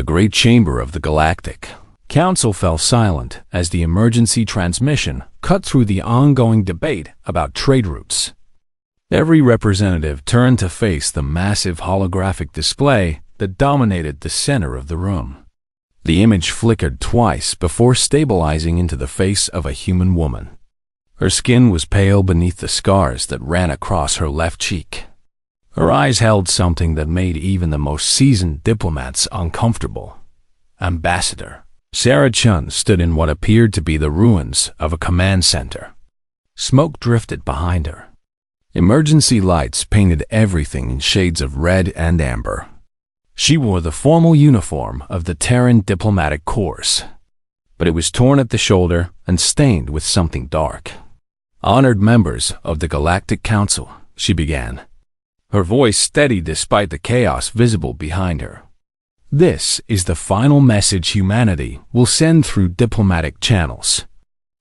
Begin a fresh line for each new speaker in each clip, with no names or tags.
great chamber of the Galactic Council fell silent as the emergency transmission cut through the ongoing debate about trade routes. Every representative turned to face the massive holographic display that dominated the center of the room. The image flickered twice before stabilizing into the face of a human woman. Her skin was pale beneath the scars that ran across her left cheek. Her eyes held something that made even the most seasoned diplomats uncomfortable. Ambassador Sarah Chun stood in what appeared to be the ruins of a command center. Smoke drifted behind her. Emergency lights painted everything in shades of red and amber. She wore the formal uniform of the Terran Diplomatic Corps, but it was torn at the shoulder and stained with something dark. "Honored members of the Galactic Council," she began, her voice steady despite the chaos visible behind her. "This is the final message humanity will send through diplomatic channels.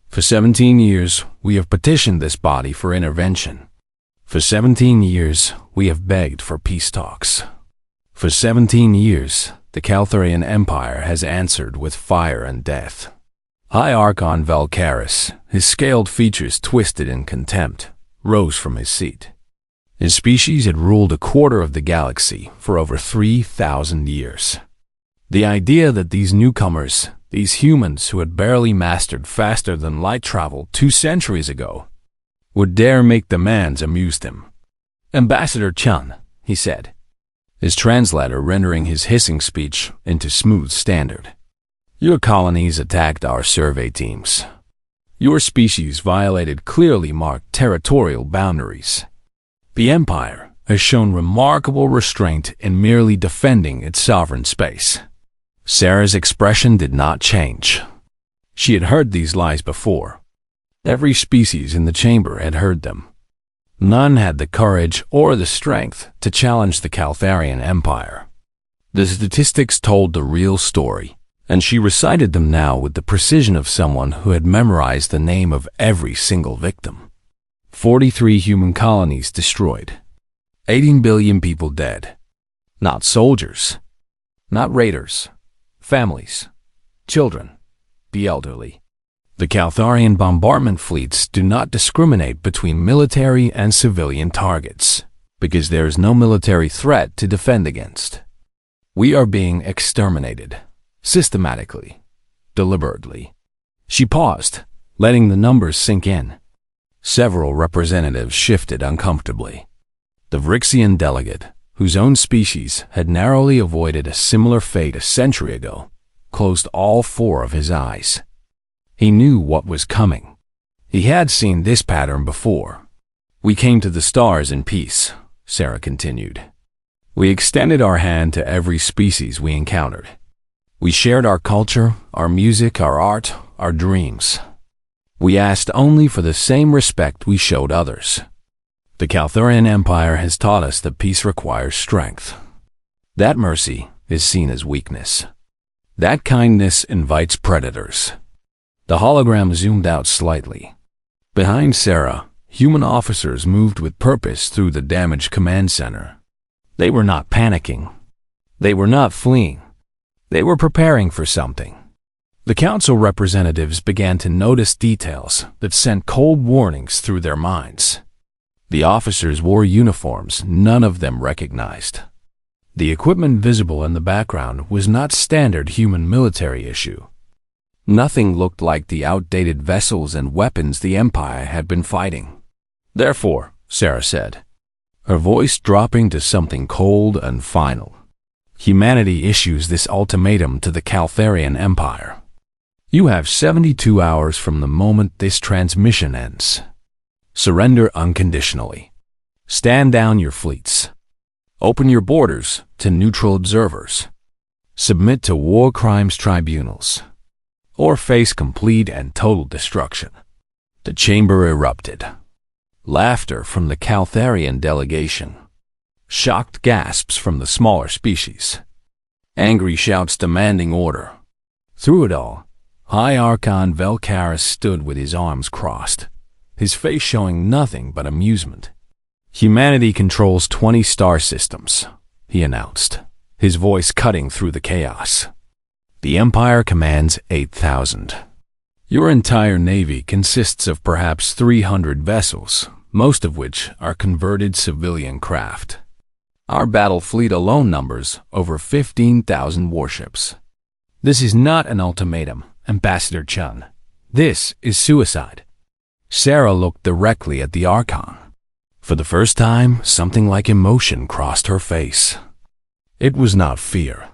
For 17 years, we have petitioned this body for intervention. For 17 years, we have begged for peace talks. For 17 years, the Caltharian Empire has answered with fire and death." High Archon Valkaris, his scaled features twisted in contempt, rose from his seat. His species had ruled a quarter of the galaxy for over 3,000 years. The idea that these newcomers, these humans who had barely mastered faster than light travel 2 centuries ago, would dare make demands amused him. "Ambassador Chun," he said, his translator rendering his hissing speech into smooth standard. "Your colonies attacked our survey teams. Your species violated clearly marked territorial boundaries. The Empire has shown remarkable restraint in merely defending its sovereign space." Sarah's expression did not change. She had heard these lies before. Every species in the chamber had heard them. None had the courage or the strength to challenge the Caltharian Empire. The statistics told the real story, and she recited them now with the precision of someone who had memorized the name of every single victim. 43 human colonies destroyed. 18 billion people dead. Not soldiers. Not raiders. Families. Children. The elderly. The Caltharian bombardment fleets do not discriminate between military and civilian targets, because there is no military threat to defend against. We are being exterminated. Systematically. Deliberately. She paused, letting the numbers sink in. Several representatives shifted uncomfortably. The Vrixian delegate, whose own species had narrowly avoided a similar fate a century ago, closed all 4 of his eyes. He knew what was coming. He had seen this pattern before. "We came to the stars in peace," Sarah continued. "We extended our hand to every species we encountered. We shared our culture, our music, our art, our dreams. We asked only for the same respect we showed others. The Caltharian Empire has taught us that peace requires strength. That mercy is seen as weakness. That kindness invites predators." The hologram zoomed out slightly. Behind Sarah, human officers moved with purpose through the damaged command center. They were not panicking. They were not fleeing. They were preparing for something. The council representatives began to notice details that sent cold warnings through their minds. The officers wore uniforms none of them recognized. The equipment visible in the background was not standard human military issue. Nothing looked like the outdated vessels and weapons the Empire had been fighting. "Therefore," Sarah said, her voice dropping to something cold and final, "humanity issues this ultimatum to the Caltharian Empire. You have 72 hours from the moment this transmission ends. Surrender unconditionally. Stand down your fleets. Open your borders to neutral observers. Submit to war crimes tribunals. Or face complete and total destruction." The chamber erupted. Laughter from the Caltharian delegation. Shocked gasps from the smaller species. Angry shouts demanding order. Through it all, High Archon Valkaris stood with his arms crossed, his face showing nothing but amusement. "Humanity controls 20 star systems," he announced, his voice cutting through the chaos. The Empire commands 8,000. Your entire navy consists of perhaps 300 vessels, most of which are converted civilian craft. Our battle fleet alone numbers over 15,000 warships. This is not an ultimatum, Ambassador Chun. This is suicide. Sarah looked directly at the Archon. For the first time, something like emotion crossed her face. It was not fear.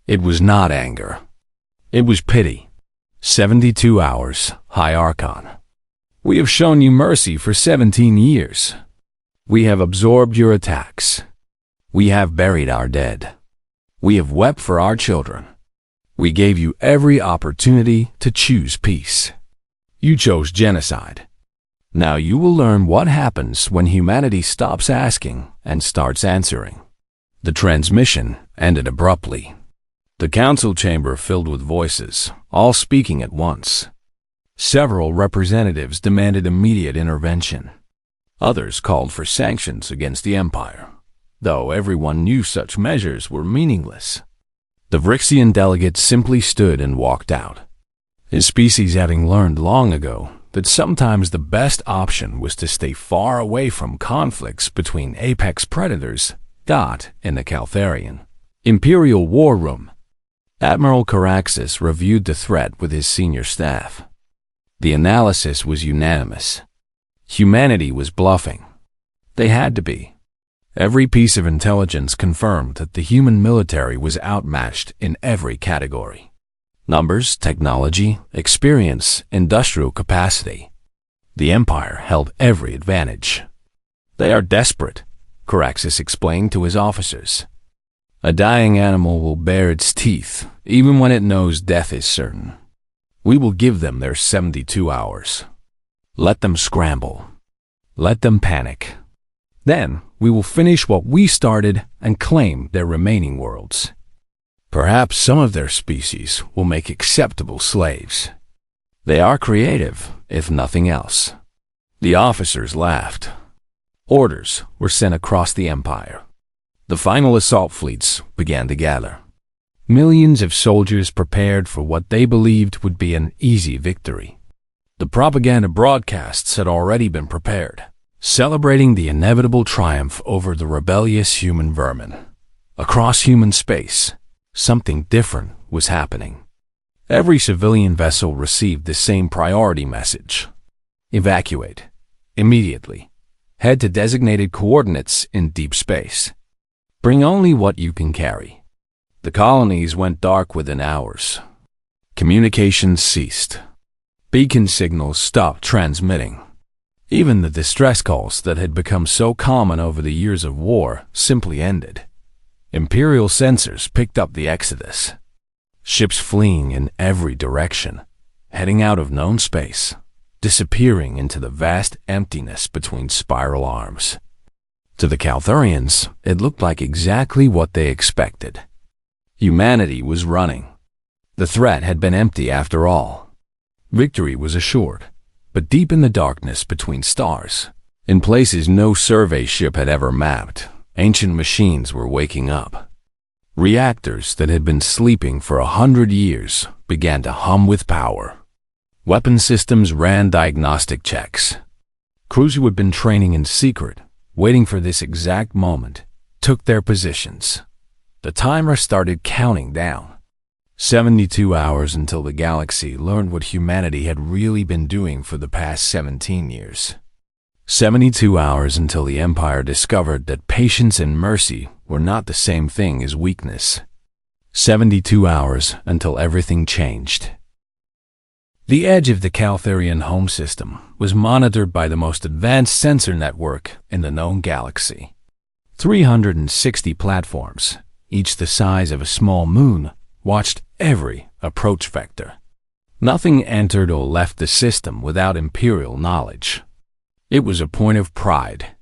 It was not anger. It was pity. 72 hours, High Archon. We have shown you mercy for 17 years. We have absorbed your attacks. We have buried our dead. We have wept for our children. We gave you every opportunity to choose peace. You chose genocide. Now you will learn what happens when humanity stops asking and starts answering. The transmission ended abruptly. The council chamber filled with voices, all speaking at once. Several representatives demanded immediate intervention. Others called for sanctions against the Empire, though everyone knew such measures were meaningless. The Vrixian delegate simply stood and walked out, his species having learned long ago that sometimes the best option was to stay far away from conflicts between apex predators. Dot in the Caltharian Imperial War Room. Admiral Caraxes reviewed the threat with his senior staff. The analysis was unanimous. Humanity was bluffing. They had to be. Every piece of intelligence confirmed that the human military was outmatched in every category. Numbers, technology, experience, industrial capacity. The Empire held every advantage. They are desperate, Caraxes explained to his officers. A dying animal will bare its teeth, even when it knows death is certain. We will give them their 72 hours. Let them scramble. Let them panic. Then we will finish what we started and claim their remaining worlds. Perhaps some of their species will make acceptable slaves. They are creative, if nothing else. The officers laughed. Orders were sent across the Empire. The final assault fleets began to gather. Millions of soldiers prepared for what they believed would be an easy victory. The propaganda broadcasts had already been prepared, celebrating the inevitable triumph over the rebellious human vermin. Across human space, something different was happening. Every civilian vessel received the same priority message. Evacuate. Immediately. Head to designated coordinates in deep space. Bring only what you can carry. The colonies went dark within hours. Communications ceased. Beacon signals stopped transmitting. Even the distress calls that had become so common over the years of war simply ended. Imperial sensors picked up the exodus. Ships fleeing in every direction, heading out of known space, disappearing into the vast emptiness between spiral arms. To the Caltharians, it looked like exactly what they expected. Humanity was running. The threat had been empty after all. Victory was assured, but deep in the darkness between stars, in places no survey ship had ever mapped, ancient machines were waking up. Reactors that had been sleeping for 100 years began to hum with power. Weapon systems ran diagnostic checks. Crews who had been training in secret, waiting for this exact moment, took their positions. The timer started counting down. 72 hours until the galaxy learned what humanity had really been doing for the past 17 years. 72 hours until the Empire discovered that patience and mercy were not the same thing as weakness. 72 hours until everything changed. The edge of the Caltharian home system was monitored by the most advanced sensor network in the known galaxy. 360 platforms, each the size of a small moon, watched every approach vector. Nothing entered or left the system without Imperial knowledge. It was a point of pride,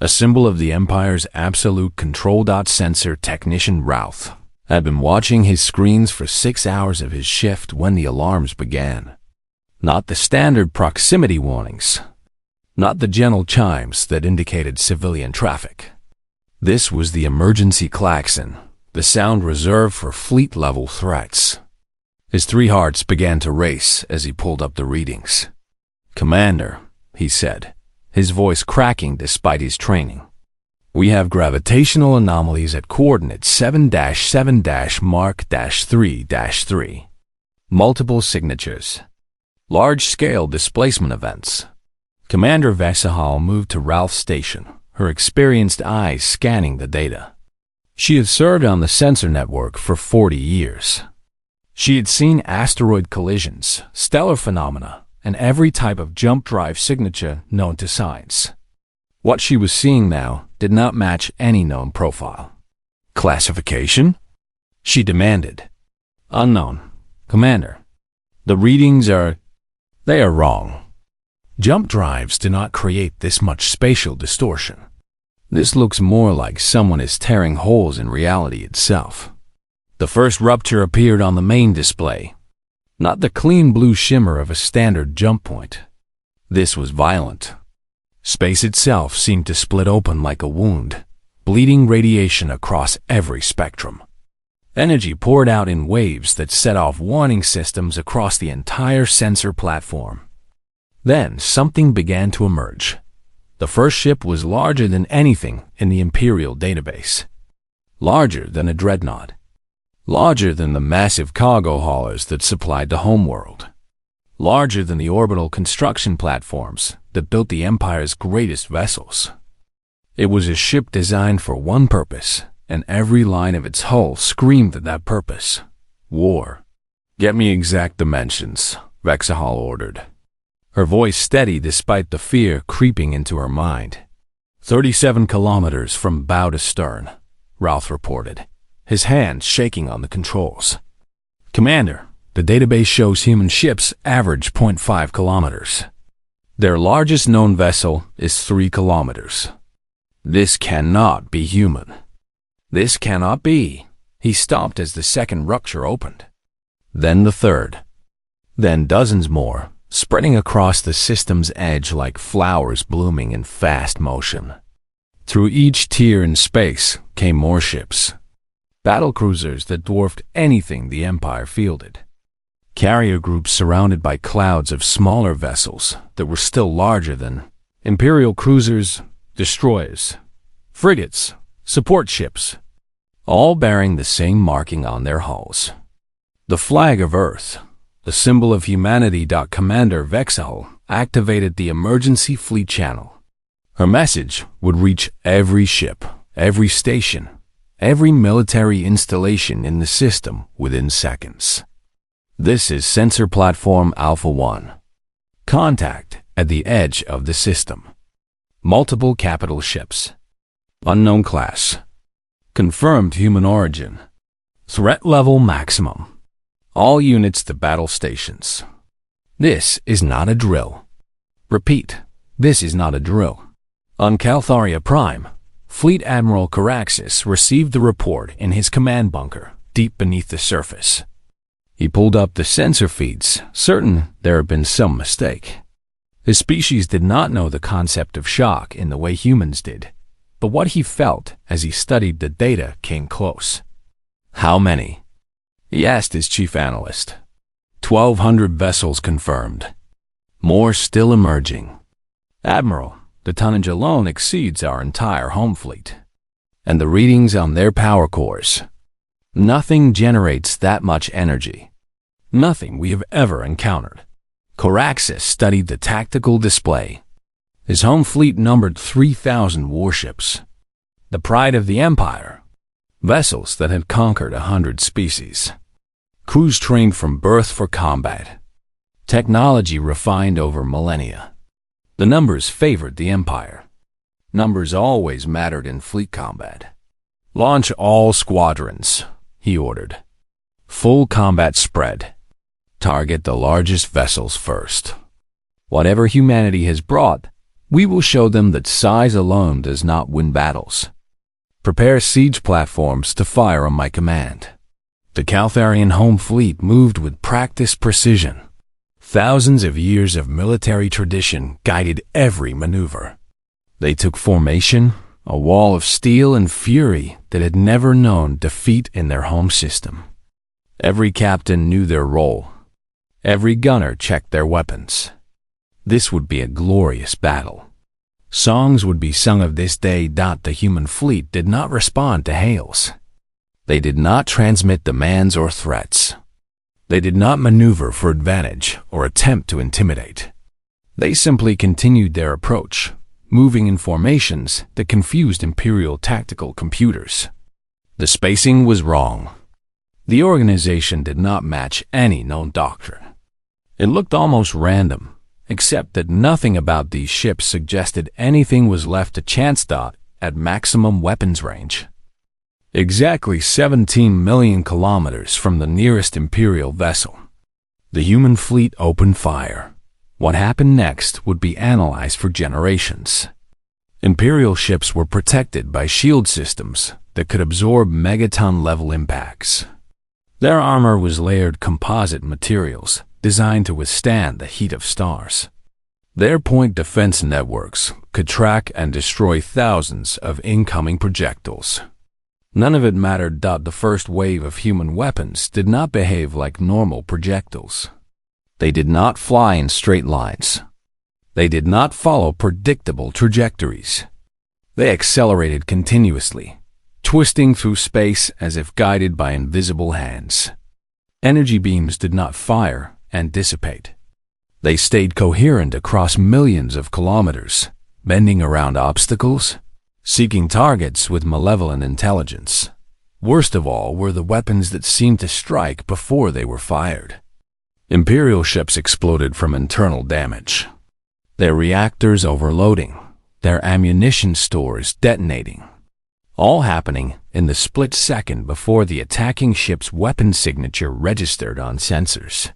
a symbol of the Empire's absolute control. Sensor technician Routh had been watching his screens for 6 hours of his shift when the alarms began. Not the standard proximity warnings, not the gentle chimes that indicated civilian traffic. This was the emergency klaxon, the sound reserved for fleet-level threats. His 3 hearts began to race as he pulled up the readings. "Commander," he said, his voice cracking despite his training, "we have gravitational anomalies at coordinates 7-7-Mark-3-3. Multiple signatures. Large-scale displacement events." Commander Vexahal moved to Ralph's station, her experienced eyes scanning the data. She had served on the sensor network for 40 years. She had seen asteroid collisions, stellar phenomena, and every type of jump drive signature known to science. What she was seeing now did not match any known profile. "Classification?" she demanded. "Unknown, Commander. The readings they are wrong. Jump drives do not create this much spatial distortion. This looks more like someone is tearing holes in reality itself." The first rupture appeared on the main display. Not the clean blue shimmer of a standard jump point. This was violent. Space itself seemed to split open like a wound, bleeding radiation across every spectrum. Energy poured out in waves that set off warning systems across the entire sensor platform. Then something began to emerge. The first ship was larger than anything in the Imperial database. Larger than a dreadnought. Larger than the massive cargo haulers that supplied the homeworld. Larger than the orbital construction platforms that built the Empire's greatest vessels. It was a ship designed for one purpose, and every line of its hull screamed at that purpose. War. "Get me exact dimensions," Vexahal ordered. Her voice steady despite the fear creeping into her mind. 37 kilometers from bow to stern, Ralph reported, his hands shaking on the controls. "Commander, the database shows human ships average 0.5 kilometers. Their largest known vessel is 3 kilometers. This cannot be human. This cannot be." He stopped as the second rupture opened. Then the third. Then dozens more, spreading across the system's edge like flowers blooming in fast motion. Through each tier in space came more ships. Battlecruisers that dwarfed anything the Empire fielded. Carrier groups surrounded by clouds of smaller vessels that were still larger than Imperial cruisers, destroyers, frigates, support ships, all bearing the same marking on their hulls. The flag of Earth, the symbol of humanity. Commander Vexahal activated the emergency fleet channel. Her message would reach every ship, every station, every military installation in the system within seconds. "This is Sensor Platform Alpha 1. Contact at the edge of the system. Multiple capital ships. Unknown class. Confirmed human origin. Threat level maximum. All units to battle stations. This is not a drill. Repeat, this is not a drill." On Caltharia Prime, Fleet Admiral Caraxes received the report in his command bunker, deep beneath the surface. He pulled up the sensor feeds, certain there had been some mistake. His species did not know the concept of shock in the way humans did, but what he felt as he studied the data came close. "How many?" he asked his chief analyst. 1,200 vessels confirmed. More still emerging. "Admiral, the tonnage alone exceeds our entire home fleet. And the readings on their power cores. Nothing generates that much energy. Nothing we have ever encountered." Caraxes studied the tactical display. His home fleet numbered 3,000 warships. The pride of the Empire. Vessels that had conquered 100 species. Crews trained from birth for combat. Technology refined over millennia. The numbers favored the Empire. Numbers always mattered in fleet combat. "Launch all squadrons," he ordered. "Full combat spread. Target the largest vessels first. Whatever humanity has brought, we will show them that size alone does not win battles. Prepare siege platforms to fire on my command." The Caltharian home fleet moved with practiced precision. Thousands of years of military tradition guided every maneuver. They took formation, a wall of steel and fury that had never known defeat in their home system. Every captain knew their role. Every gunner checked their weapons. This would be a glorious battle. Songs would be sung of this day. The human fleet did not respond to hails. They did not transmit demands or threats. They did not maneuver for advantage or attempt to intimidate. They simply continued their approach, moving in formations that confused Imperial tactical computers. The spacing was wrong. The organization did not match any known doctrine. It looked almost random, except that nothing about these ships suggested anything was left to chance. At maximum weapons range. Exactly 17 million kilometers from the nearest Imperial vessel, the human fleet opened fire. What happened next would be analyzed for generations. Imperial ships were protected by shield systems that could absorb megaton-level impacts. Their armor was layered composite materials designed to withstand the heat of stars. Their point defense networks could track and destroy thousands of incoming projectiles. None of it mattered. The first wave of human weapons did not behave like normal projectiles. They did not fly in straight lines. They did not follow predictable trajectories. They accelerated continuously, twisting through space as if guided by invisible hands. Energy beams did not fire and dissipate. They stayed coherent across millions of kilometers, bending around obstacles, seeking targets with malevolent intelligence. Worst of all were the weapons that seemed to strike before they were fired. Imperial ships exploded from internal damage, their reactors overloading, their ammunition stores detonating, all happening in the split second before the attacking ship's weapon signature registered on sensors.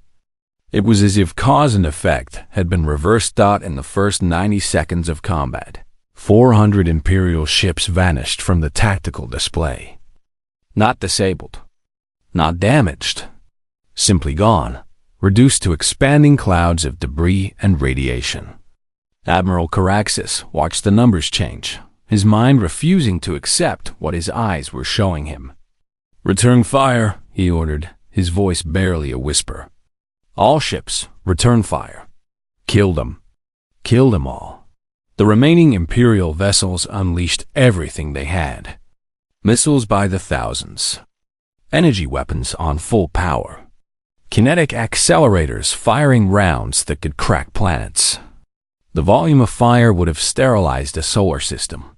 It was as if cause and effect had been reversed. In the first 90 seconds of combat, 400 Imperial ships vanished from the tactical display. Not disabled, not damaged, simply gone, reduced to expanding clouds of debris and radiation. Admiral Caraxes watched the numbers change, his mind refusing to accept what his eyes were showing him. "Return fire," he ordered, his voice barely a whisper. "All ships, return fire. Kill them. Kill them all." The remaining Imperial vessels unleashed everything they had. Missiles by the thousands. Energy weapons on full power. Kinetic accelerators firing rounds that could crack planets. The volume of fire would have sterilized a solar system.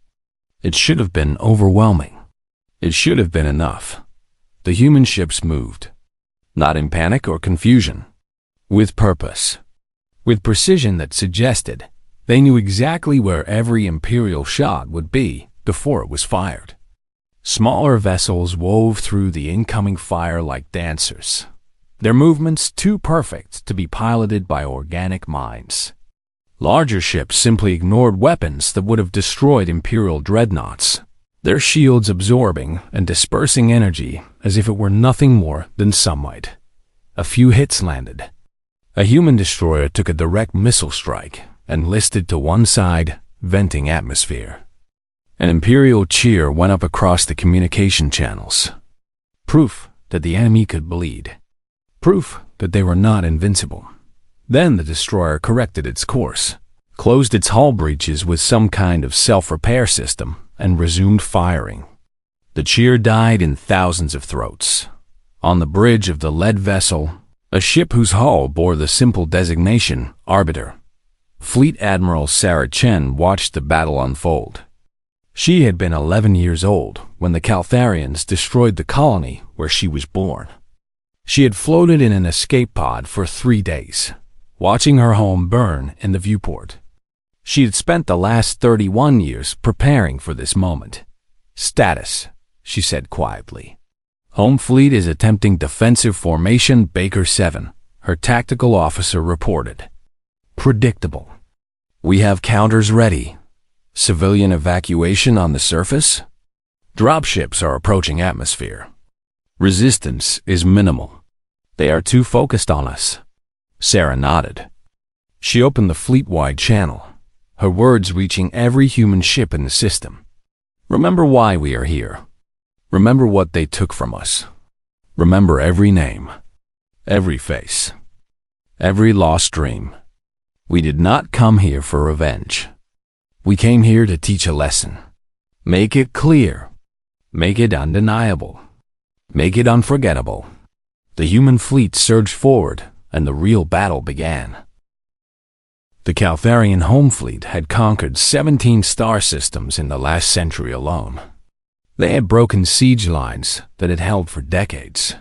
It should have been overwhelming. It should have been enough. The human ships moved. Not in panic or confusion. With purpose. With precision that suggested they knew exactly where every Imperial shot would be before it was fired. Smaller vessels wove through the incoming fire like dancers, their movements too perfect to be piloted by organic minds. Larger ships simply ignored weapons that would have destroyed Imperial dreadnoughts, their shields absorbing and dispersing energy as if it were nothing more than sunlight. A few hits landed. A human destroyer took a direct missile strike and listed to one side, venting atmosphere. An Imperial cheer went up across the communication channels. Proof that the enemy could bleed. Proof that they were not invincible. Then the destroyer corrected its course, closed its hull breaches with some kind of self-repair system, and resumed firing. The cheer died in thousands of throats. On the bridge of the lead vessel, a ship whose hull bore the simple designation Arbiter, Fleet Admiral Sarah Chen watched the battle unfold. She had been 11 years old when the Caltharians destroyed the colony where she was born. She had floated in an escape pod for 3 days, watching her home burn in the viewport. She had spent the last 31 years preparing for this moment. "Status," she said quietly. "Home fleet is attempting defensive formation Baker 7, her tactical officer reported. Predictable. We have counters ready. Civilian evacuation on the surface? Dropships are approaching atmosphere. Resistance is minimal. They are too focused on us." Sarah nodded. She opened the fleet-wide channel, her words reaching every human ship in the system. Remember why we are here. Remember what they took from us. Remember every name, every face, every lost dream. We did not come here for revenge. We came here to teach a lesson. Make it clear. Make it undeniable. Make it unforgettable. The human fleet surged forward, and the real battle began. The Caltharian home fleet had conquered 17 star systems in the last century alone. They had broken siege lines that had held for decades.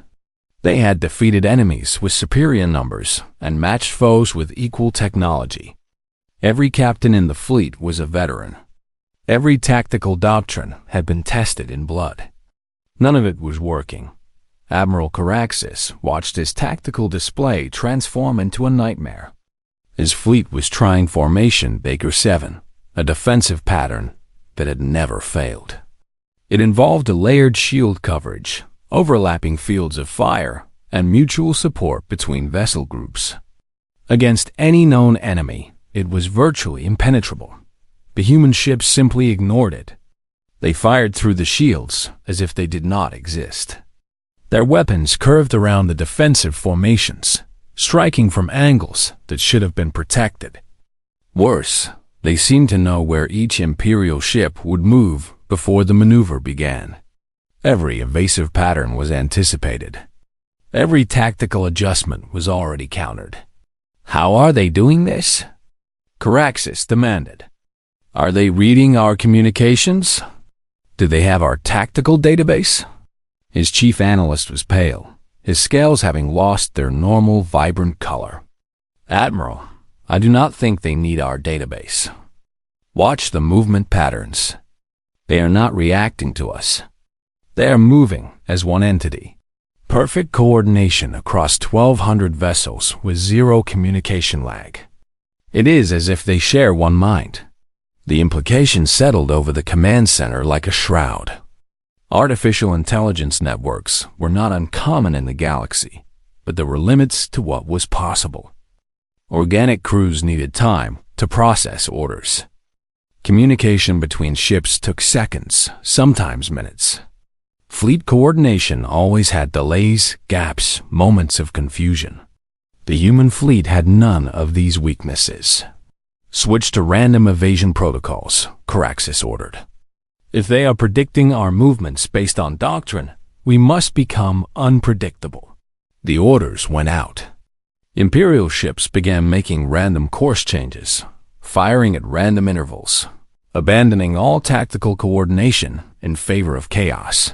They had defeated enemies with superior numbers and matched foes with equal technology. Every captain in the fleet was a veteran. Every tactical doctrine had been tested in blood. None of it was working. Admiral Caraxes watched his tactical display transform into a nightmare. His fleet was trying Formation Baker 7, a defensive pattern that had never failed. It involved a layered shield coverage, overlapping fields of fire, and mutual support between vessel groups. Against any known enemy, it was virtually impenetrable. The human ships simply ignored it. They fired through the shields as if they did not exist. Their weapons curved around the defensive formations, striking from angles that should have been protected. Worse, they seemed to know where each Imperial ship would move before the maneuver began. Every evasive pattern was anticipated. Every tactical adjustment was already countered. How are they doing this? Caraxes demanded. Are they reading our communications? Do they have our tactical database? His chief analyst was pale, his scales having lost their normal vibrant color. Admiral, I do not think they need our database. Watch the movement patterns. They are not reacting to us. They are moving as one entity. Perfect coordination across 1,200 vessels with zero communication lag. It is as if they share one mind. The implications settled over the command center like a shroud. Artificial intelligence networks were not uncommon in the galaxy, but there were limits to what was possible. Organic crews needed time to process orders. Communication between ships took seconds, sometimes minutes. Fleet coordination always had delays, gaps, moments of confusion. The human fleet had none of these weaknesses. Switch to random evasion protocols, Caraxes ordered. If they are predicting our movements based on doctrine, we must become unpredictable. The orders went out. Imperial ships began making random course changes, firing at random intervals, abandoning all tactical coordination in favor of chaos.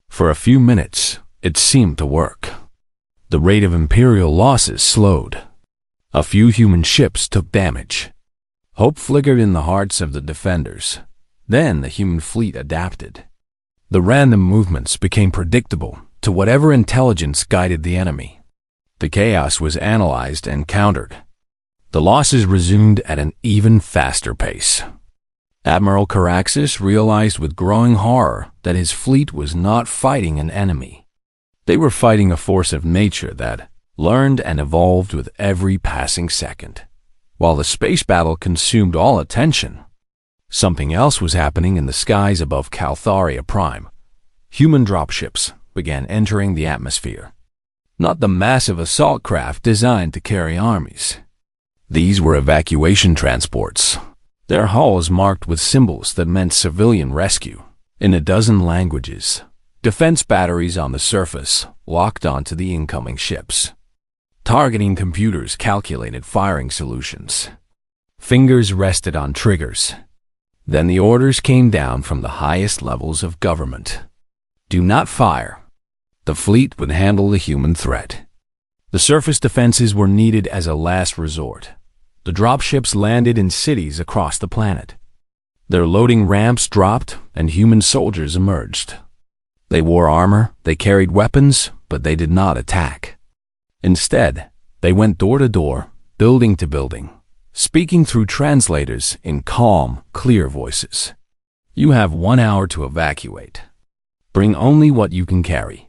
For a few minutes, it seemed to work. The rate of Imperial losses slowed. A few human ships took damage. Hope flickered in the hearts of the defenders. Then the human fleet adapted. The random movements became predictable to whatever intelligence guided the enemy. The chaos was analyzed and countered. The losses resumed at an even faster pace. Admiral Caraxes realized with growing horror that his fleet was not fighting an enemy. They were fighting a force of nature that learned and evolved with every passing second. While the space battle consumed all attention, something else was happening in the skies above Caltharia Prime. Human dropships began entering the atmosphere. Not the massive assault craft designed to carry armies. These were evacuation transports, their hulls marked with symbols that meant civilian rescue. In a dozen languages, defense batteries on the surface locked onto the incoming ships. Targeting computers calculated firing solutions. Fingers rested on triggers. Then the orders came down from the highest levels of government. Do not fire. The fleet would handle the human threat. The surface defenses were needed as a last resort. The dropships landed in cities across the planet. Their loading ramps dropped and human soldiers emerged. They wore armor, they carried weapons, but they did not attack. Instead, they went door to door, building to building, speaking through translators in calm, clear voices. You have 1 hour to evacuate. Bring only what you can carry.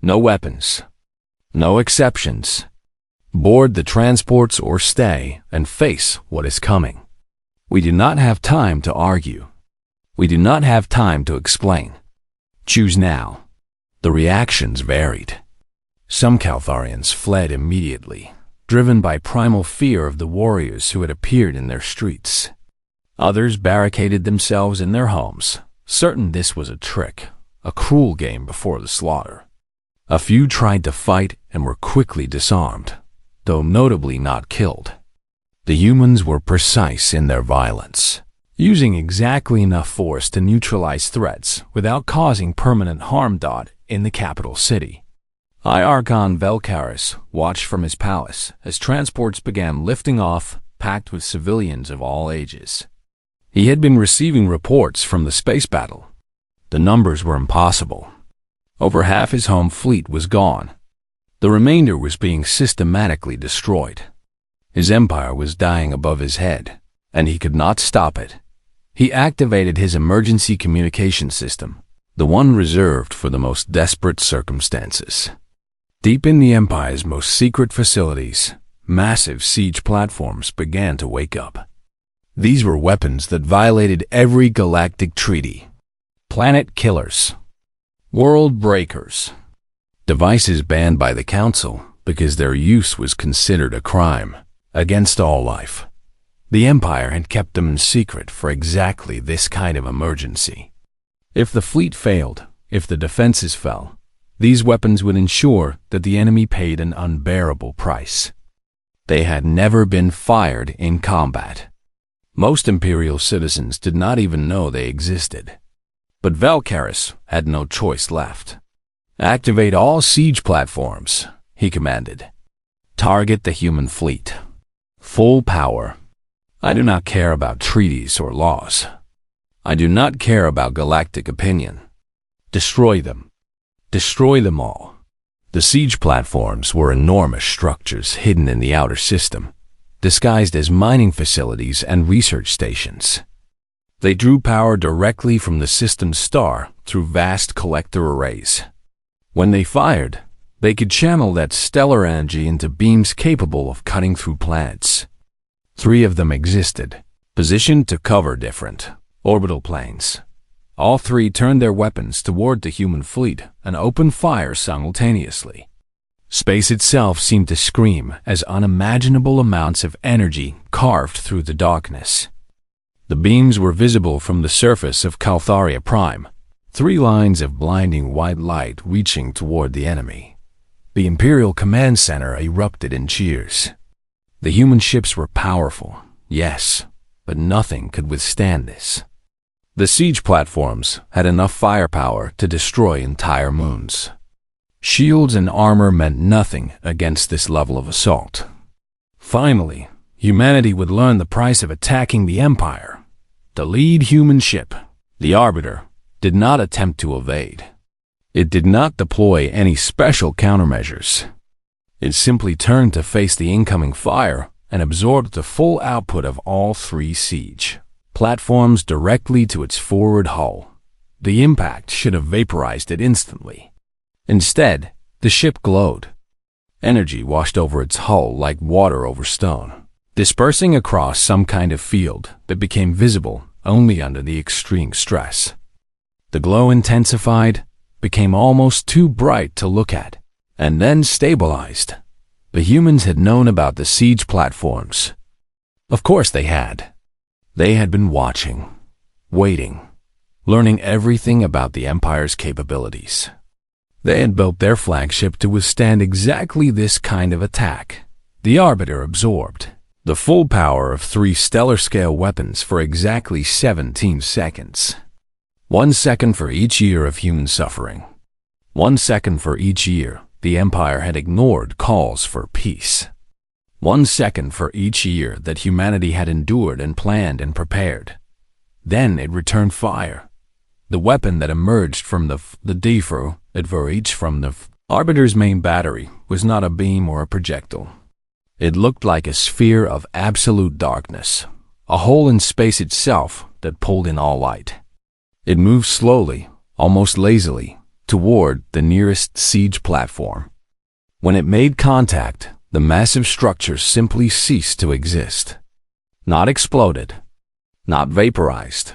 No weapons. No exceptions. Board the transports or stay and face what is coming. We do not have time to argue. We do not have time to explain. Choose now. The reactions varied. Some Caltharians fled immediately, driven by primal fear of the warriors who had appeared in their streets. Others barricaded themselves in their homes, certain this was a trick, a cruel game before the slaughter. A few tried to fight and were quickly disarmed, though notably not killed. The humans were precise in their violence, using exactly enough force to neutralize threats without causing permanent harm. In the capital city, Archon Velcaris watched from his palace as transports began lifting off, packed with civilians of all ages. He had been receiving reports from the space battle. The numbers were impossible. Over half his home fleet was gone. The remainder was being systematically destroyed. His empire was dying above his head, and he could not stop it. He activated his emergency communication system, the one reserved for the most desperate circumstances. Deep in the Empire's most secret facilities, massive siege platforms began to wake up. These were weapons that violated every galactic treaty. Planet killers. World breakers. Devices banned by the Council because their use was considered a crime against all life. The Empire had kept them in secret for exactly this kind of emergency. If the fleet failed, if the defenses fell, these weapons would ensure that the enemy paid an unbearable price. They had never been fired in combat. Most Imperial citizens did not even know they existed. But Velcaris had no choice left. Activate all siege platforms, he commanded. Target the human fleet. Full power. I do not care about treaties or laws. I do not care about galactic opinion. Destroy them. Destroy them all. The siege platforms were enormous structures hidden in the outer system, disguised as mining facilities and research stations. They drew power directly from the system's star through vast collector arrays. When they fired, they could channel that stellar energy into beams capable of cutting through planets. 3 of them existed, positioned to cover different orbital planes. All 3 turned their weapons toward the human fleet and opened fire simultaneously. Space itself seemed to scream as unimaginable amounts of energy carved through the darkness. The beams were visible from the surface of Caltharia Prime, 3 lines of blinding white light reaching toward the enemy. The Imperial Command Center erupted in cheers. The human ships were powerful, yes, but nothing could withstand this. The siege platforms had enough firepower to destroy entire moons. Shields and armor meant nothing against this level of assault. Finally, humanity would learn the price of attacking the Empire. The lead human ship, the Arbiter, did not attempt to evade. It did not deploy any special countermeasures. It simply turned to face the incoming fire and absorbed the full output of all 3 siege platforms directly to its forward hull. The impact should have vaporized it instantly. Instead, the ship glowed. Energy washed over its hull like water over stone, dispersing across some kind of field that became visible only under the extreme stress. The glow intensified, became almost too bright to look at, and then stabilized. The humans had known about the siege platforms. Of course they had. They had been watching, waiting, learning everything about the Empire's capabilities. They had built their flagship to withstand exactly this kind of attack. The Arbiter absorbed the full power of 3 stellar-scale weapons for exactly 17 seconds. 1 second for each year of human suffering. 1 second for each year the Empire had ignored calls for peace. 1 second for each year that humanity had endured and planned and prepared. Then it returned fire. The weapon that emerged from the Arbiter's main battery was not a beam or a projectile. It looked like a sphere of absolute darkness, a hole in space itself that pulled in all light. It moved slowly, almost lazily, toward the nearest siege platform. When it made contact, the massive structure simply ceased to exist. Not exploded, not vaporized.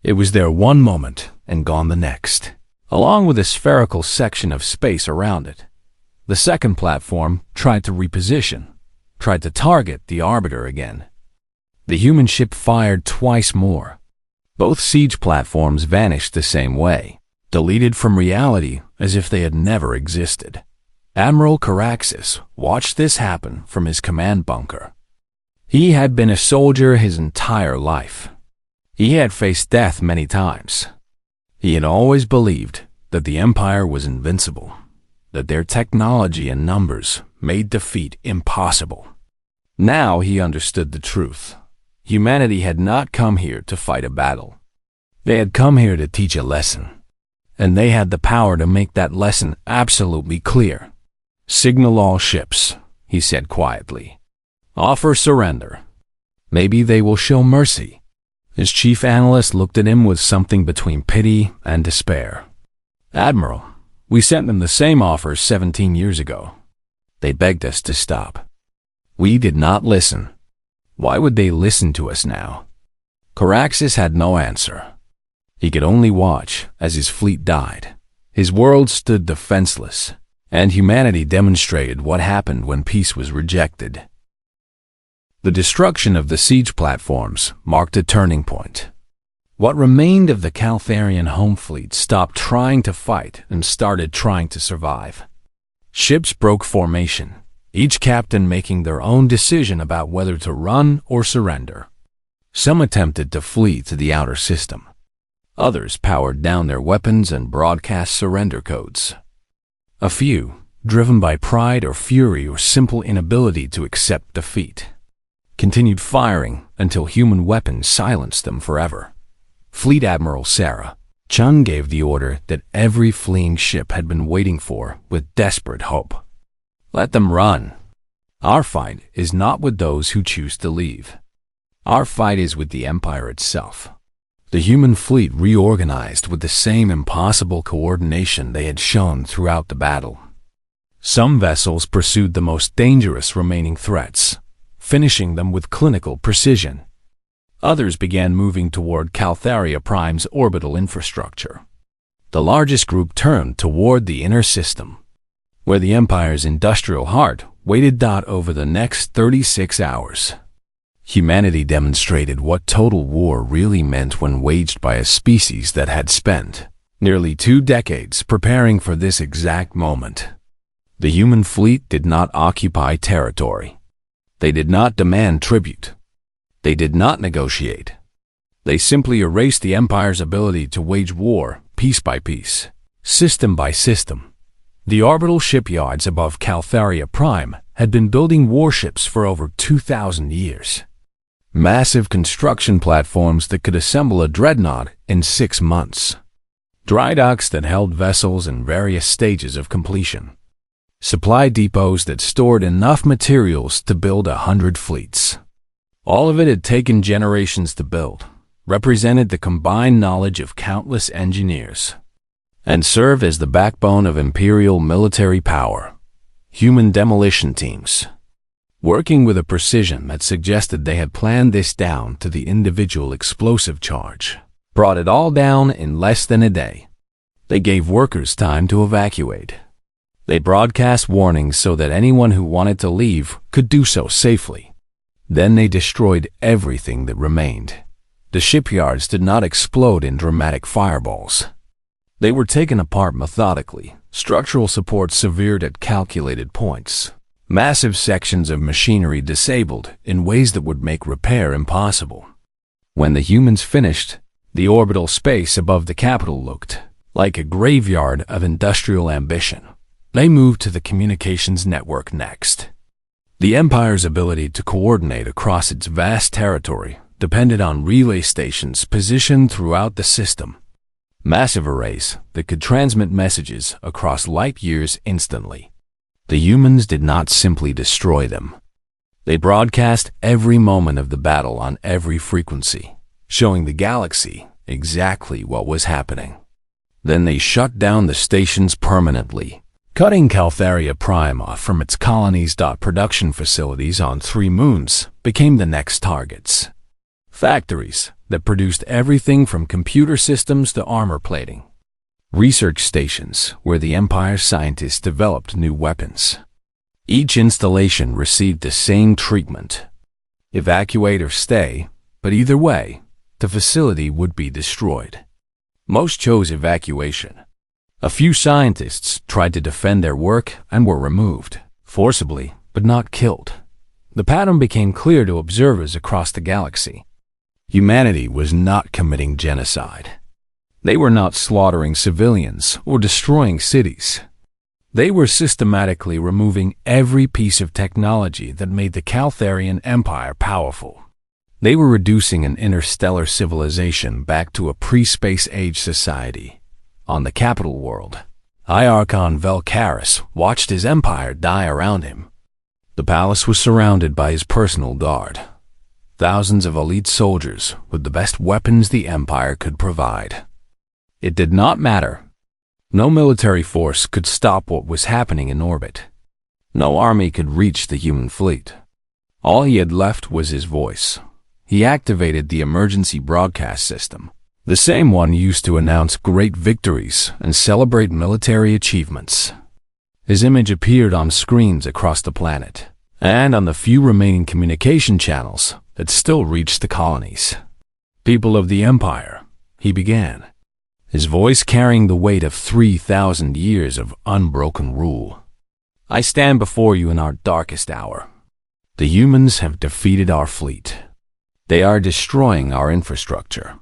It was there one moment and gone the next, along with a spherical section of space around it. The second platform tried to reposition, tried to target the orbiter again. The human ship fired twice more. Both siege platforms vanished the same way, deleted from reality as if they had never existed. Admiral Caraxes watched this happen from his command bunker. He had been a soldier his entire life. He had faced death many times. He had always believed that the Empire was invincible, that their technology and numbers made defeat impossible. Now he understood the truth. Humanity had not come here to fight a battle. They had come here to teach a lesson, and they had the power to make that lesson absolutely clear. "Signal all ships," he said quietly. "Offer surrender. Maybe they will show mercy." His chief analyst looked at him with something between pity and despair. "Admiral, we sent them the same offer 17 years ago. They begged us to stop. We did not listen. Why would they listen to us now?" Caraxes had no answer. He could only watch as his fleet died. His world stood defenseless, and humanity demonstrated what happened when peace was rejected. The destruction of the siege platforms marked a turning point. What remained of the Caltharian home fleet stopped trying to fight and started trying to survive. Ships broke formation, each captain making their own decision about whether to run or surrender. Some attempted to flee to the outer system. Others powered down their weapons and broadcast surrender codes. A few, driven by pride or fury or simple inability to accept defeat, continued firing until human weapons silenced them forever. Fleet Admiral Sarah Chun gave the order that every fleeing ship had been waiting for with desperate hope. "Let them run. Our fight is not with those who choose to leave. Our fight is with the Empire itself." The human fleet reorganized with the same impossible coordination they had shown throughout the battle. Some vessels pursued the most dangerous remaining threats, finishing them with clinical precision. Others began moving toward Caltharia Prime's orbital infrastructure. The largest group turned toward the inner system, where the Empire's industrial heart waited. Over the next 36 hours, humanity demonstrated what total war really meant when waged by a species that had spent nearly 2 decades preparing for this exact moment. The human fleet did not occupy territory. They did not demand tribute. They did not negotiate. They simply erased the Empire's ability to wage war piece by piece, system by system. The orbital shipyards above Caltharia Prime had been building warships for over 2,000 years. Massive construction platforms that could assemble a dreadnought in 6 months. Dry docks that held vessels in various stages of completion. Supply depots that stored enough materials to build 100 fleets. All of it had taken generations to build, represented the combined knowledge of countless engineers, and served as the backbone of imperial military power. Human demolition teams, working with a precision that suggested they had planned this down to the individual explosive charge, brought it all down in less than a day. They gave workers time to evacuate. They broadcast warnings so that anyone who wanted to leave could do so safely. Then they destroyed everything that remained. The shipyards did not explode in dramatic fireballs. They were taken apart methodically, structural support severed at calculated points, massive sections of machinery disabled in ways that would make repair impossible. When the humans finished, the orbital space above the capital looked like a graveyard of industrial ambition. They moved to the communications network next. The Empire's ability to coordinate across its vast territory depended on relay stations positioned throughout the system. Massive arrays that could transmit messages across light years instantly. The humans did not simply destroy them. They broadcast every moment of the battle on every frequency, showing the galaxy exactly what was happening. Then they shut down the stations permanently, cutting Caltharia Prime off from its colonies. Production facilities on 3 moons became the next targets. Factories that produced everything from computer systems to armor plating. Research stations where the Empire's scientists developed new weapons. Each installation received the same treatment: evacuate or stay, but either way, the facility would be destroyed. Most chose evacuation. A few scientists tried to defend their work and were removed, forcibly, but not killed. The pattern became clear to observers across the galaxy. Humanity was not committing genocide. They were not slaughtering civilians or destroying cities. They were systematically removing every piece of technology that made the Caltharian Empire powerful. They were reducing an interstellar civilization back to a pre-space age society. On the capital world, Archon Velcaris watched his empire die around him. The palace was surrounded by his personal guard, thousands of elite soldiers with the best weapons the Empire could provide. It did not matter. No military force could stop what was happening in orbit. No army could reach the human fleet. All he had left was his voice. He activated the emergency broadcast system, the same one used to announce great victories and celebrate military achievements. His image appeared on screens across the planet, and on the few remaining communication channels that still reached the colonies. "People of the Empire," he began, his voice carrying the weight of 3,000 years of unbroken rule. "I stand before you in our darkest hour. The humans have defeated our fleet. They are destroying our infrastructure.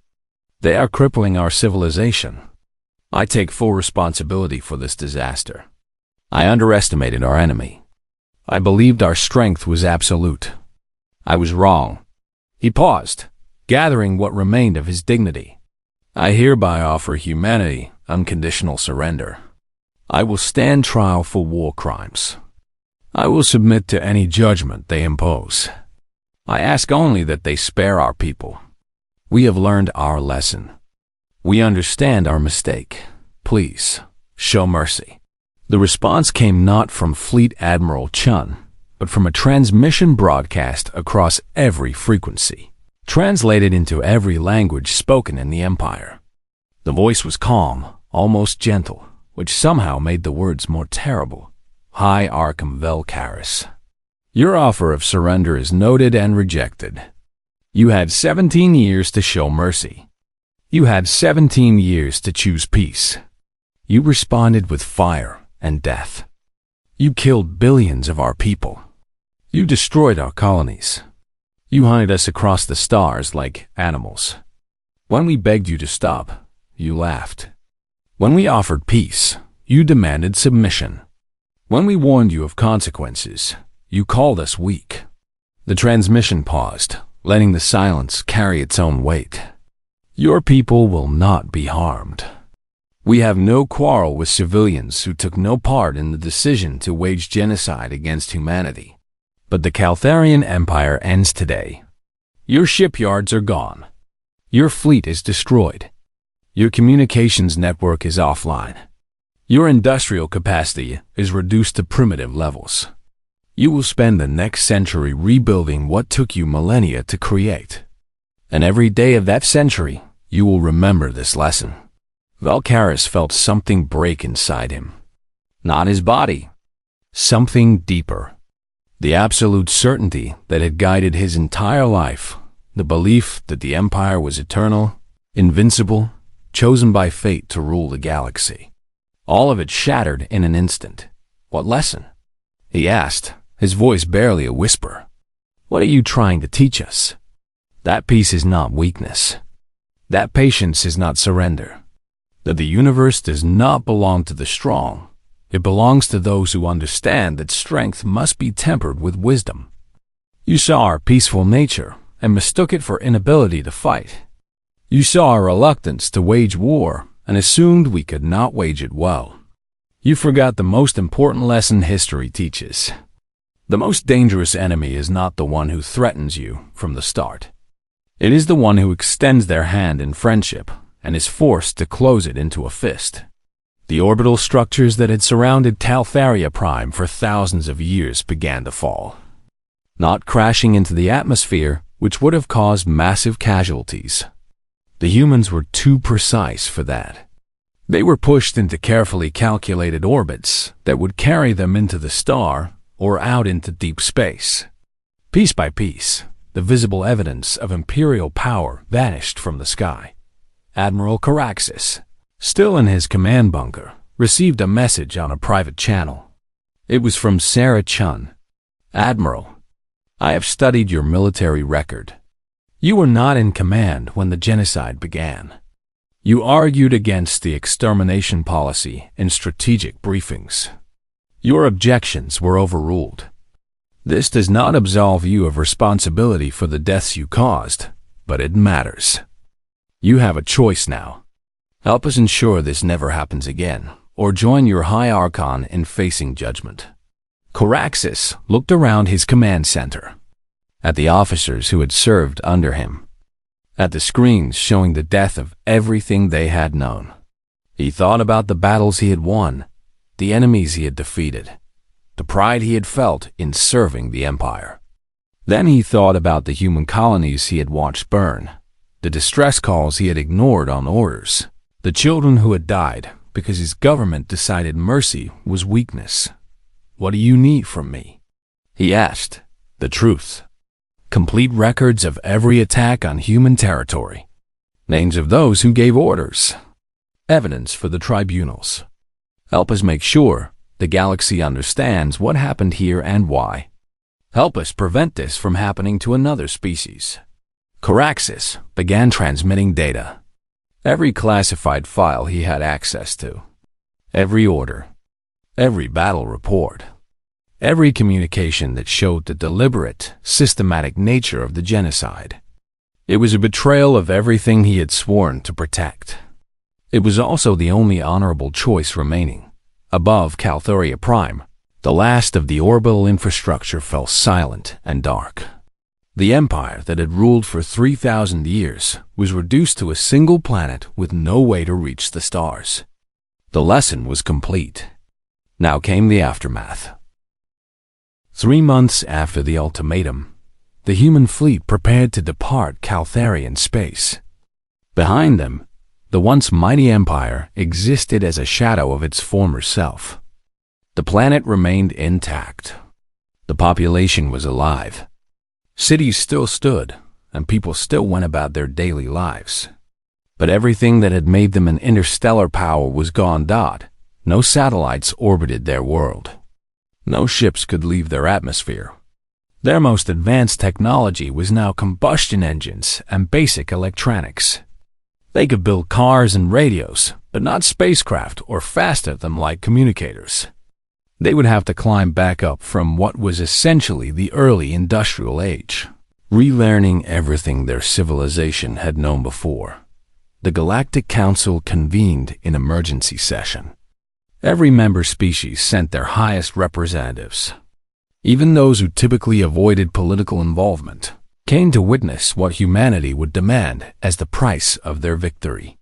They are crippling our civilization. I take full responsibility for this disaster. I underestimated our enemy. I believed our strength was absolute. I was wrong." He paused, gathering what remained of his dignity. "I hereby offer humanity unconditional surrender. I will stand trial for war crimes. I will submit to any judgment they impose. I ask only that they spare our people. We have learned our lesson. We understand our mistake. Please, show mercy." The response came not from Fleet Admiral Chun, but from a transmission broadcast across every frequency, translated into every language spoken in the Empire. The voice was calm, almost gentle, which somehow made the words more terrible. "High Arkham Velcaris, your offer of surrender is noted and rejected. You had 17 years to show mercy. You had 17 years to choose peace. You responded with fire and death. You killed billions of our people. You destroyed our colonies. You hunted us across the stars like animals. When we begged you to stop, you laughed. When we offered peace, you demanded submission. When we warned you of consequences, you called us weak." The transmission paused, letting the silence carry its own weight. "Your people will not be harmed. We have no quarrel with civilians who took no part in the decision to wage genocide against humanity. But the Caltharian Empire ends today. Your shipyards are gone. Your fleet is destroyed. Your communications network is offline. Your industrial capacity is reduced to primitive levels. You will spend the next century rebuilding what took you millennia to create. And every day of that century, you will remember this lesson." Velcaris felt something break inside him. Not his body. Something deeper. The absolute certainty that had guided his entire life. The belief that the Empire was eternal, invincible, chosen by fate to rule the galaxy. All of it shattered in an instant. "What lesson?" he asked, his voice barely a whisper. "What are you trying to teach us? That peace is not weakness. That patience is not surrender. That the universe does not belong to the strong. It belongs to those who understand that strength must be tempered with wisdom. You saw our peaceful nature and mistook it for inability to fight. You saw our reluctance to wage war and assumed we could not wage it well. You forgot the most important lesson history teaches. The most dangerous enemy is not the one who threatens you from the start. It is the one who extends their hand in friendship and is forced to close it into a fist." The orbital structures that had surrounded Taltharia Prime for thousands of years began to fall. Not crashing into the atmosphere, which would have caused massive casualties, The humans were too precise for that. They were pushed into carefully calculated orbits that would carry them into the star or out into deep space. Piece by piece, the visible evidence of imperial power vanished from the sky. Admiral Caraxes, still in his command bunker, received a message on a private channel. It was from Sarah Chun. "Admiral, I have studied your military record. You were not in command when the genocide began. You argued against the extermination policy in strategic briefings. Your objections were overruled. This does not absolve you of responsibility for the deaths you caused, but it matters. You have a choice now. Help us ensure this never happens again, or join your High Archon in facing judgment." Caraxes looked around his command center, at the officers who had served under him, at the screens showing the death of everything they had known. He thought about the battles he had won, the enemies he had defeated, the pride he had felt in serving the Empire. Then he thought about the human colonies he had watched burn, the distress calls he had ignored on orders, the children who had died because his government decided mercy was weakness. "What do you need from me?" he asked. "The truth. Complete records of every attack on human territory. Names of those who gave orders. Evidence for the tribunals. Help us make sure the galaxy understands what happened here and why. Help us prevent this from happening to another species." Caraxes began transmitting data. Every classified file he had access to. Every order. Every battle report. Every communication that showed the deliberate, systematic nature of the genocide. It was a betrayal of everything he had sworn to protect. It was also the only honorable choice remaining. Above Calthuria Prime, the last of the orbital infrastructure fell silent and dark. The empire that had ruled for 3,000 years was reduced to a single planet with no way to reach the stars. The lesson was complete. Now came the aftermath. 3 months after the ultimatum, the human fleet prepared to depart Caltharian space. Behind them, the once mighty empire existed as a shadow of its former self. The planet remained intact. The population was alive. Cities still stood, and people still went about their daily lives. But everything that had made them an interstellar power was gone. No satellites orbited their world. No ships could leave their atmosphere. Their most advanced technology was now combustion engines and basic electronics. They could build cars and radios, but not spacecraft or faster than light communicators. They would have to climb back up from what was essentially the early industrial age, relearning everything their civilization had known before. The Galactic Council convened in emergency session. Every member species sent their highest representatives. Even those who typically avoided political involvement came to witness what humanity would demand as the price of their victory.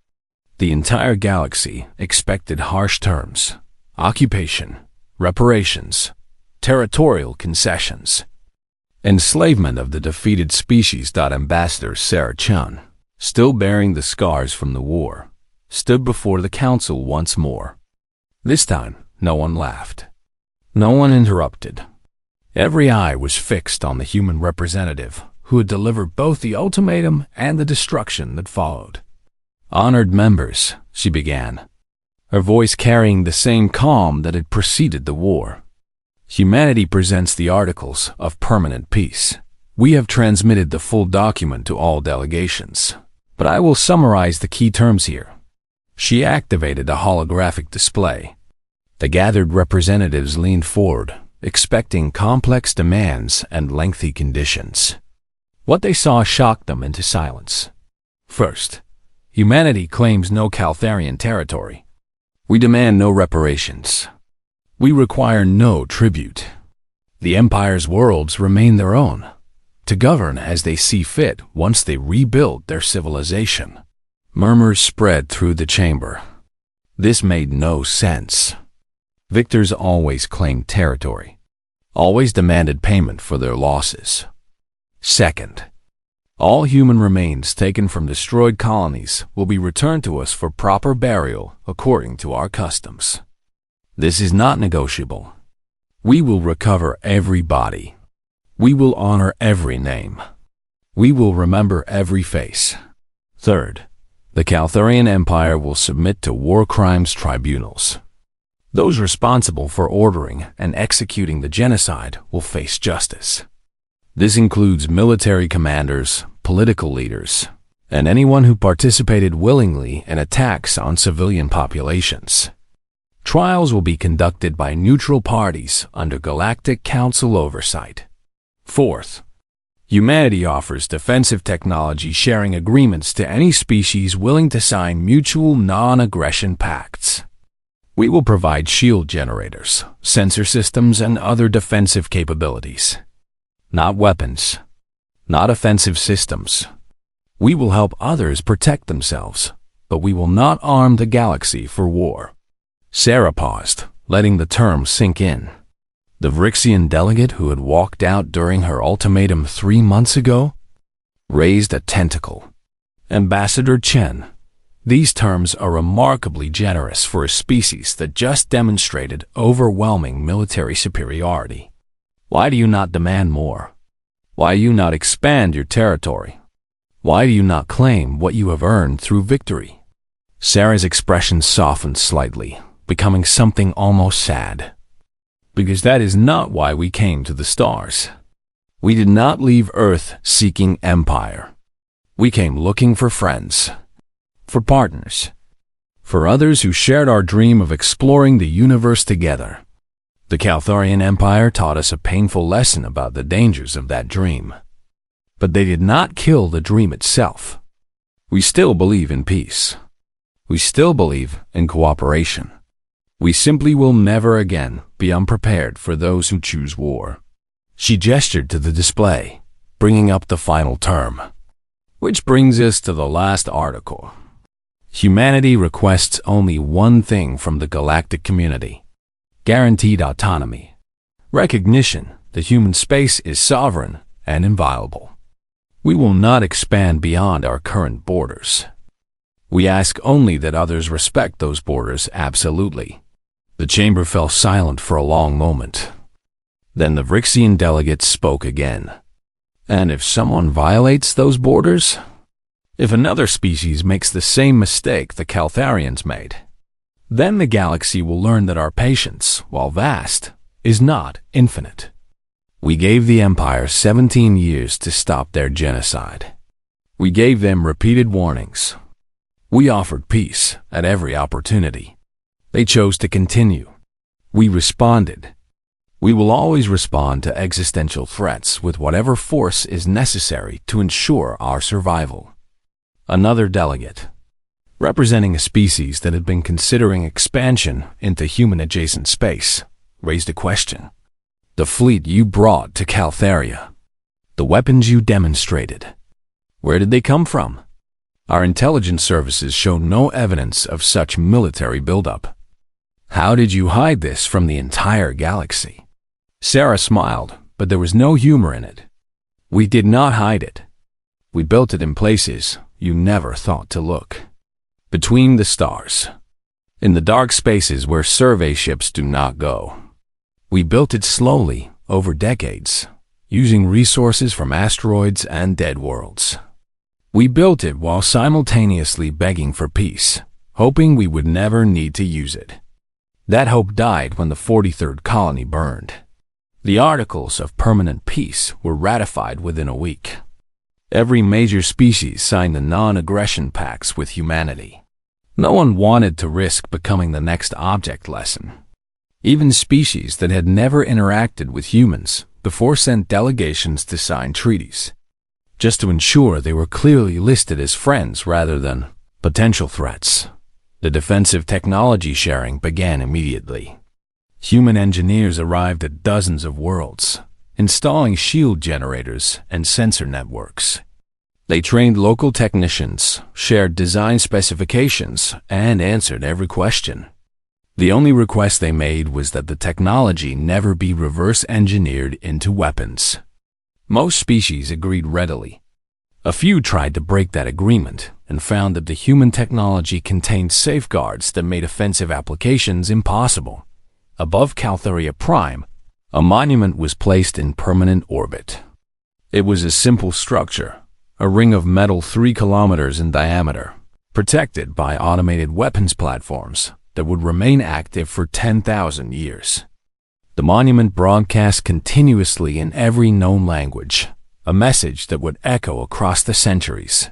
The entire galaxy expected harsh terms: occupation, reparations, territorial concessions. Enslavement of the defeated species. Ambassador Sarah Chun, still bearing the scars from the war, stood before the council once more. This time, no one laughed. No one interrupted. Every eye was fixed on the human representative who had delivered both the ultimatum and the destruction that followed. "Honored members," she began, her voice carrying the same calm that had preceded the war. "Humanity presents the Articles of Permanent Peace. We have transmitted the full document to all delegations, but I will summarize the key terms here." She activated a holographic display. The gathered representatives leaned forward, expecting complex demands and lengthy conditions. What they saw shocked them into silence. First, humanity claims no Caltharian territory. We demand no reparations. We require no tribute. The Empire's worlds remain their own, to govern as they see fit once they rebuild their civilization. Murmurs spread through the chamber. This made no sense. Victors always claimed territory, always demanded payment for their losses. Second, All human remains taken from destroyed colonies will be returned to us for proper burial according to our customs. This is not negotiable. We will recover every body. We will honor every name. We will remember every face. Third, the Caltharian Empire will submit to war crimes tribunals. Those responsible for ordering and executing the genocide will face justice. This includes military commanders, political leaders, and anyone who participated willingly in attacks on civilian populations. Trials will be conducted by neutral parties under Galactic Council oversight. Fourth, humanity offers defensive technology sharing agreements to any species willing to sign mutual non-aggression pacts. We will provide shield generators, sensor systems, and other defensive capabilities. Not weapons, not offensive systems. We will help others protect themselves, but we will not arm the galaxy for war. Sarah paused, letting the term sink in. The Vrixian delegate who had walked out during her ultimatum 3 months ago raised a tentacle. Ambassador Chen, these terms are remarkably generous for a species that just demonstrated overwhelming military superiority. Why do you not demand more? Why do you not expand your territory? Why do you not claim what you have earned through victory? Sarah's expression softened slightly, becoming something almost sad. Because that is not why we came to the stars. We did not leave Earth seeking empire. We came looking for friends, for partners, for others who shared our dream of exploring the universe together. The Caltharian Empire taught us a painful lesson about the dangers of that dream. But they did not kill the dream itself. We still believe in peace. We still believe in cooperation. We simply will never again be unprepared for those who choose war. She gestured to the display, bringing up the final term. Which brings us to the last article. Humanity requests only one thing from the galactic community: guaranteed autonomy, recognition that human space is sovereign and inviolable. We will not expand beyond our current borders. We ask only that others respect those borders absolutely. The chamber fell silent for a long moment. Then the Vrixian delegate spoke again. And if someone violates those borders? If another species makes the same mistake the Caltharians made, then the galaxy will learn that our patience, while vast, is not infinite. We gave the Empire 17 years to stop their genocide. We gave them repeated warnings. We offered peace at every opportunity. They chose to continue. We responded. We will always respond to existential threats with whatever force is necessary to ensure our survival. Another delegate, representing a species that had been considering expansion into human-adjacent space, raised a question. The fleet you brought to Caltharia, the weapons you demonstrated, where did they come from? Our intelligence services show no evidence of such military buildup. How did you hide this from the entire galaxy? Sarah smiled, but there was no humor in it. We did not hide it. We built it in places you never thought to look. Between the stars, in the dark spaces where survey ships do not go. We built it slowly, over decades, using resources from asteroids and dead worlds. We built it while simultaneously begging for peace, hoping we would never need to use it. That hope died when the 43rd colony burned. The Articles of Permanent Peace were ratified within a week. Every major species signed the non-aggression pacts with humanity. No one wanted to risk becoming the next object lesson. Even species that had never interacted with humans before sent delegations to sign treaties, just to ensure they were clearly listed as friends rather than potential threats. The defensive technology sharing began immediately. Human engineers arrived at dozens of worlds, installing shield generators and sensor networks. They trained local technicians, shared design specifications, and answered every question. The only request they made was that the technology never be reverse engineered into weapons. Most species agreed readily. A few tried to break that agreement and found that the human technology contained safeguards that made offensive applications impossible. Above Caltheria Prime, a monument was placed in permanent orbit. It was a simple structure, a ring of metal 3 kilometers in diameter, protected by automated weapons platforms that would remain active for 10,000 years. The monument broadcast continuously in every known language, a message that would echo across the centuries.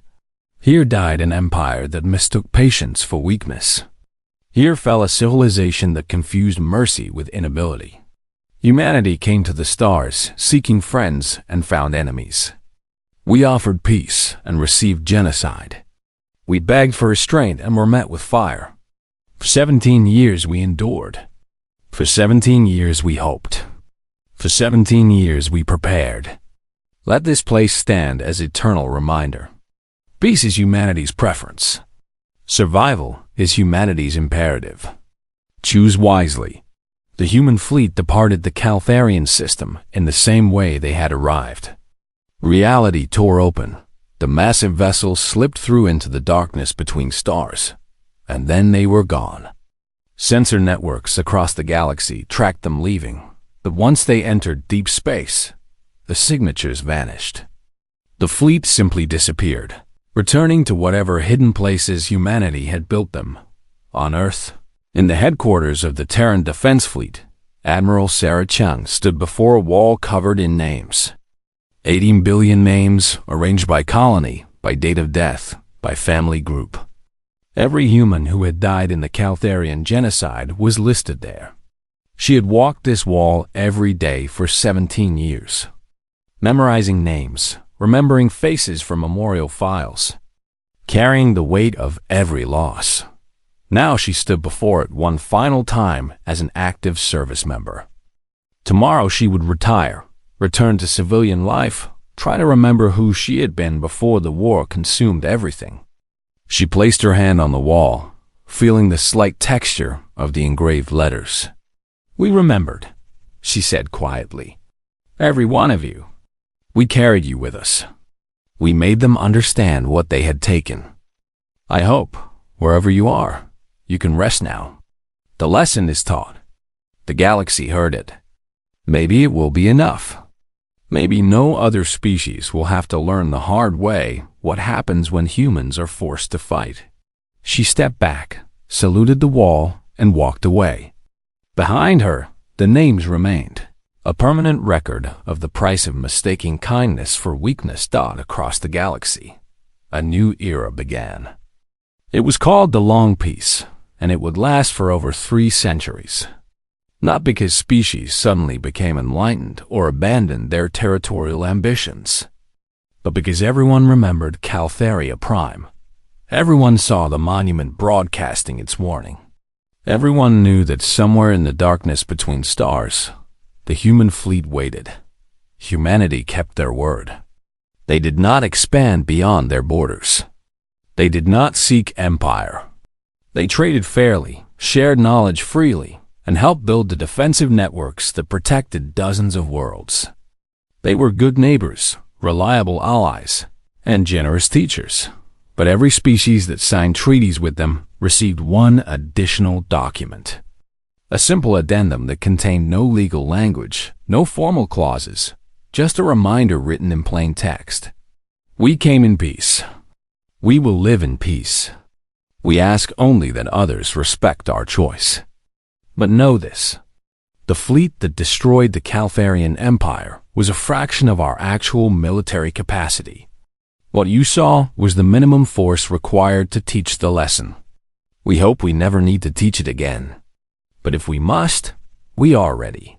Here died an empire that mistook patience for weakness. Here fell a civilization that confused mercy with inability. Humanity came to the stars, seeking friends, and found enemies. We offered peace and received genocide. We begged for restraint and were met with fire. For 17 years we endured. For 17 years we hoped. For 17 years we prepared. Let this place stand as eternal reminder. Peace is humanity's preference. Survival is humanity's imperative. Choose wisely. The human fleet departed the Caltharian system in the same way they had arrived. Reality tore open. The massive vessels slipped through into the darkness between stars, and then they were gone. Sensor networks across the galaxy tracked them leaving, but once they entered deep space, the signatures vanished. The fleet simply disappeared, returning to whatever hidden places humanity had built them. On Earth, in the headquarters of the Terran Defense Fleet, Admiral Sarah Chung stood before a wall covered in names. 18 billion names, arranged by colony, by date of death, by family group. Every human who had died in the Caltharian genocide was listed there. She had walked this wall every day for 17 years, memorizing names, remembering faces from memorial files, carrying the weight of every loss. Now she stood before it one final time as an active service member. Tomorrow she would retire, return to civilian life, try to remember who she had been before the war consumed everything. She placed her hand on the wall, feeling the slight texture of the engraved letters. "We remembered," she said quietly. "Every one of you. We carried you with us. We made them understand what they had taken. I hope, wherever you are, you can rest now. The lesson is taught. The galaxy heard it. Maybe it will be enough. Maybe no other species will have to learn the hard way what happens when humans are forced to fight." She stepped back, saluted the wall, and walked away. Behind her, the names remained, a permanent record of the price of mistaking kindness for weakness dot across the galaxy. A new era began. It was called the Long Peace, and it would last for over 3 centuries. Not because species suddenly became enlightened or abandoned their territorial ambitions, but because everyone remembered Caltheria Prime. Everyone saw the monument broadcasting its warning. Everyone knew that somewhere in the darkness between stars, the human fleet waited. Humanity kept their word. They did not expand beyond their borders. They did not seek empire. They traded fairly, shared knowledge freely, and helped build the defensive networks that protected dozens of worlds. They were good neighbors, reliable allies, and generous teachers. But every species that signed treaties with them received one additional document. A simple addendum that contained no legal language, no formal clauses, just a reminder written in plain text. We came in peace. We will live in peace. We ask only that others respect our choice. But know this, the fleet that destroyed the Caltharian Empire was a fraction of our actual military capacity. What you saw was the minimum force required to teach the lesson. We hope we never need to teach it again. But if we must, we are ready.